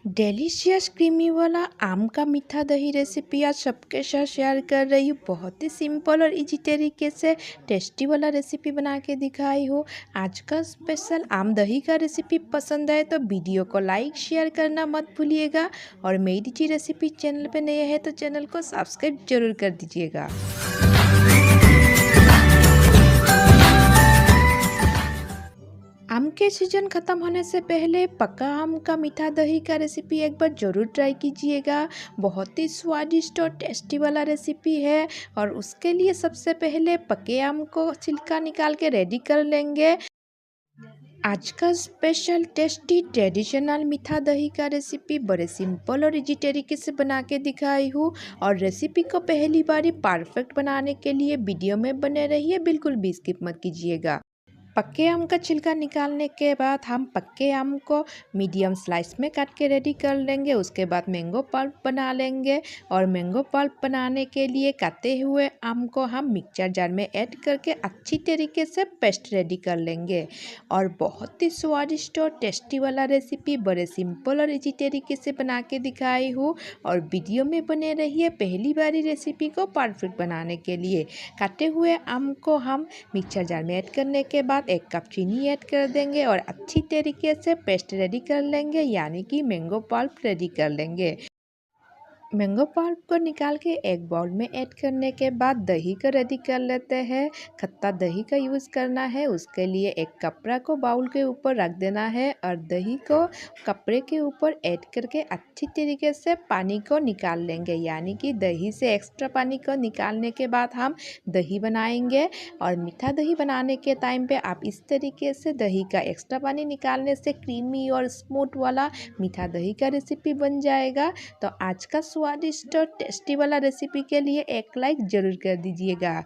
Delicious creamy वाला आम का मीठा दही रेसिपी आज सबके साथ शेयर कर रही हूँ। बहुत ही सिंपल और इजी तरीके से टेस्टी वाला रेसिपी बना के दिखाई हूँ। आज का स्पेशल आम दही का रेसिपी पसंद आए तो वीडियो को लाइक शेयर करना मत भूलिएगा और मेरी जी रेसिपी चैनल पे नए हैं तो चैनल को सब्सक्राइब जरूर कर दीजिएगा। आम के सीजन ख़त्म होने से पहले पका आम का मीठा दही का रेसिपी एक बार ज़रूर ट्राई कीजिएगा। बहुत ही स्वादिष्ट और टेस्टी वाला रेसिपी है और उसके लिए सबसे पहले पके आम को छिलका निकाल के रेडी कर लेंगे। आज का स्पेशल टेस्टी ट्रेडिशनल मीठा दही का रेसिपी बड़े सिंपल और इजी तरीके से बना के दिखाई हूँ और रेसिपी को पहली बार ही परफेक्ट बनाने के लिए वीडियो में बने रहिए, बिल्कुल भी स्किप मत कीजिएगा। पक्के आम का छिलका निकालने के बाद हम पक्के आम को मीडियम स्लाइस में काट के रेडी कर लेंगे। उसके बाद मैंगो पल्प बना लेंगे और मैंगो पल्प बनाने के लिए काटे हुए आम को हम मिक्सचर जार में ऐड करके अच्छी तरीके से पेस्ट रेडी कर लेंगे। और बहुत ही स्वादिष्ट और टेस्टी वाला रेसिपी बड़े सिंपल और इजी तरीके से बना के दिखाई हूँ और वीडियो में बने रहिए पहली बारी रेसिपी को परफेक्ट बनाने के लिए। काटे हुए आम को हम मिक्सचर जार में ऐड करने के बाद 1 कप चीनी ऐड कर देंगे और अच्छी तरीके से पेस्ट रेडी कर लेंगे, यानी कि मैंगो पल्प रेडी कर लेंगे। मैंगो पल्प को निकाल के एक बाउल में ऐड करने के बाद दही को रेडी कर लेते हैं। खट्टा दही का यूज़ करना है, उसके लिए एक कपड़ा को बाउल के ऊपर रख देना है और दही को कपड़े के ऊपर ऐड करके अच्छी तरीके से पानी को निकाल लेंगे, यानी कि दही से एक्स्ट्रा पानी को निकालने के बाद हम दही बनाएंगे। और मीठा दही बनाने के टाइम पे आप इस तरीके से दही का एक्स्ट्रा पानी निकालने से क्रीमी और स्मूथ वाला मीठा दही का रेसिपी बन जाएगा। तो आज का स्वादिष्ट और टेस्टी वाला रेसिपी के लिए एक लाइक ज़रूर कर दीजिएगा।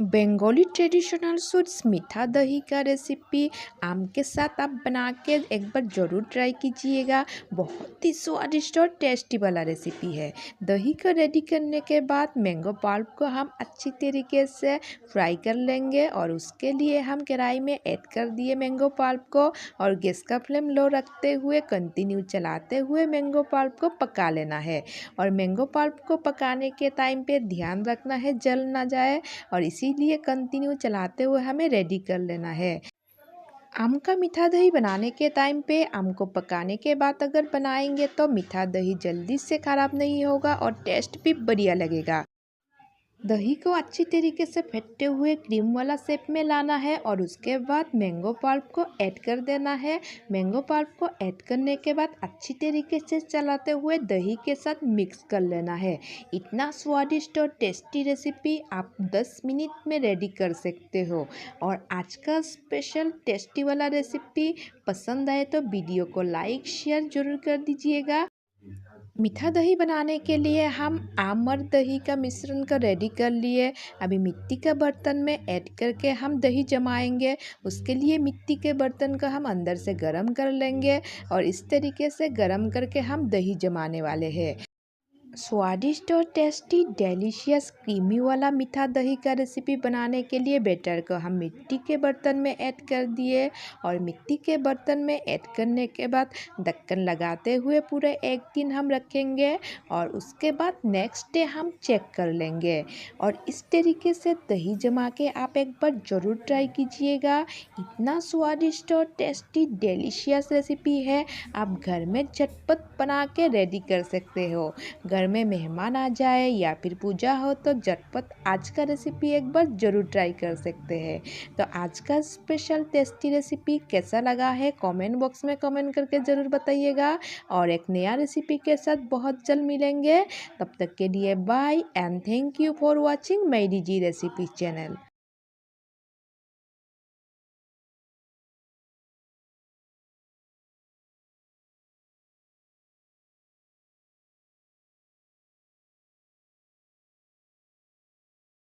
बंगाली ट्रेडिशनल स्वीट्स मीठा दही का रेसिपी आम के साथ आप बना के एक बार ज़रूर ट्राई कीजिएगा। बहुत ही स्वादिष्ट और टेस्टी वाला रेसिपी है। दही को रेडी करने के बाद मैंगो पल्प को हम अच्छी तरीके से फ्राई कर लेंगे और उसके लिए हम कढ़ाई में ऐड कर दिए मैंगो पल्प को और गैस का फ्लेम लो रखते हुए कंटिन्यू चलाते हुए मैंगो पल्प को पका लेना है। और मैंगो पल्प को पकाने के टाइम पे ध्यान रखना है जल ना जाए और इसीलिए कंटिन्यू चलाते हुए हमें रेडी कर लेना है। आम का मीठा दही बनाने के टाइम पे आम को पकाने के बाद अगर बनाएंगे तो मीठा दही जल्दी से ख़राब नहीं होगा और टेस्ट भी बढ़िया लगेगा। दही को अच्छी तरीके से फेंटते हुए क्रीम वाला शेप में लाना है और उसके बाद मैंगो पल्प को ऐड कर देना है। मैंगो पल्प को ऐड करने के बाद अच्छी तरीके से चलाते हुए दही के साथ मिक्स कर लेना है। इतना स्वादिष्ट और टेस्टी रेसिपी आप 10 मिनट में रेडी कर सकते हो। और आज का स्पेशल टेस्टी वाला रेसिपी पसंद आए तो वीडियो को लाइक शेयर ज़रूर कर दीजिएगा। मीठा दही बनाने के लिए हम आम और दही का मिश्रण को रेडी कर लिए। अभी मिट्टी का बर्तन में ऐड करके हम दही जमाएंगे। उसके लिए मिट्टी के बर्तन को हम अंदर से गर्म कर लेंगे और इस तरीके से गर्म करके हम दही जमाने वाले हैं। स्वादिष्ट और टेस्टी डिलीशियस क्रीमी वाला मीठा दही का रेसिपी बनाने के लिए बैटर को हम मिट्टी के बर्तन में ऐड कर दिए और मिट्टी के बर्तन में ऐड करने के बाद ढक्कन लगाते हुए पूरे एक दिन हम रखेंगे और उसके बाद नेक्स्ट डे हम चेक कर लेंगे। और इस तरीके से दही जमा के आप एक बार ज़रूर ट्राई कीजिएगा। इतना स्वादिष्ट और टेस्टी डिलीशियस रेसिपी है, आप घर में झटपट बना के रेडी कर सकते हो। घर में मेहमान आ जाए या फिर पूजा हो तो झटपट आज का रेसिपी एक बार ज़रूर ट्राई कर सकते हैं। तो आज का स्पेशल टेस्टी रेसिपी कैसा लगा है कमेंट बॉक्स में कमेंट करके ज़रूर बताइएगा और एक नया रेसिपी के साथ बहुत जल्द मिलेंगे। तब तक के लिए bye and thank you for watching मेरी जी रेसिपी चैनल।